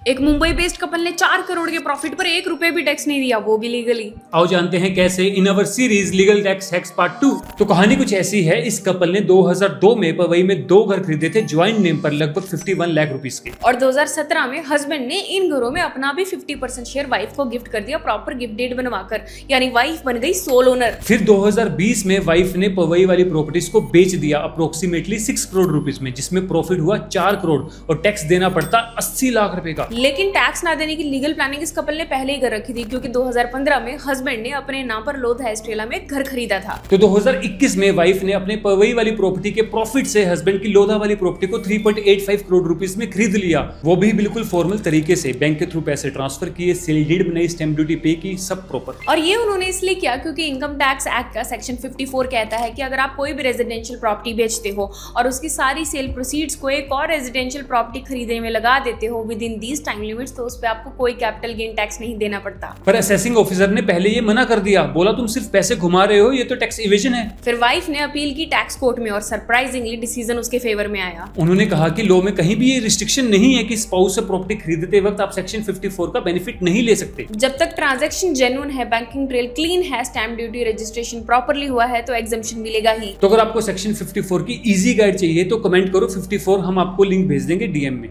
एक Mumbai based couple ने 4 करोड़ के प्रॉफिट पर 1 रुपए भी टैक्स नहीं दिया, वो भी लीगली। आओ जानते हैं कैसे in our series legal tax hacks part 2। तो कहानी कुछ ऐसी है, इस कपल ने 2002 में पवई में 2 घर खरीदे थे ज्वाइंट नेम पर लगभग 51 लाख रुपीस के। और 2017 में हस्बैंड ने इन घरों में अपना भी 50% शेयर वाइफ को गिफ्ट कर दिया, प्रॉपर गिफ्ट डेट बनवाकर, यानी वाइफ बन गई सोल ओनर। फिर 2020 में वाइफ ने पवई वाली प्रॉपर्टीज को बेच दिया अप्रोक्सीमेटली 6 करोड़ रुपीस में, जिसमें प्रॉफिट हुआ 4 करोड़ और टैक्स देना पड़ता 80 लाख रुपए का। लेकिन टैक्स ना देने की लीगल प्लानिंग इस कपल ने पहले ही कर रखी थी, क्योंकि 2015 में हस्बैंड ने अपने नाम पर लोधा एस्ट्रेला में घर खरीदा था। तो 2021 में वाइफ ने अपने पवई वाली प्रॉपर्टी के प्रॉफिट से हस्बैंड की लोधा वाली प्रॉपर्टी को 3.85 करोड़ रुपीस में खरीद लिया, वो भी बिल्कुल फॉर्मल तरीके से, बैंक के थ्रू पैसे ट्रांसफर किए, सेल डीड बनाई, स्टैम्प ड्यूटी पे की, सब प्रॉपर। और ये उन्होंने इसलिए किया क्योंकि इनकम टैक्स एक्ट का सेक्शन 54 कहता है कि अगर आप कोई भी रेजिडेंशियल प्रॉपर्टी बेचते हो और उसकी सारी सेल प्रोसीड्स को एक और रेजिडेंशियल प्रॉपर्टी खरीदने में लगा देते हो with in these time limits, तो उस पे आपको कोई कैपिटल गेन टैक्स नहीं देना पड़ता। पर असेसिंग ऑफिसर ने पहले ये मना कर दिया, बोला तुम सिर्फ पैसे घुमा रहे हो, ये तो टैक्स इवेजन है। फिर वाइफ ने अपील की टैक्स कोर्ट में और सरप्राइजिंगली डिसीजन उसके फेवर में आया। उन्होंने कहा कि लॉ में कहीं भी ये रिस्ट्रिक्शन नहीं है कि स्पाउस से प्रॉपर्टी खरीदते वक्त आप सेक्शन 54 का बेनिफिट नहीं ले सकते। जब तक ट्रांजैक्शन जेन्युइन है, बैंकिंग ट्रेल क्लीन है, स्टैम्प ड्यूटी रजिस्ट्रेशन प्रॉपर्ली हुआ है, तो एग्जम्पशन मिलेगा ही। तो अगर आपको सेक्शन 54 की इजी गाइड चाहिए तो कमेंट करो 54, हम आपको लिंक भेज देंगे डीएम में।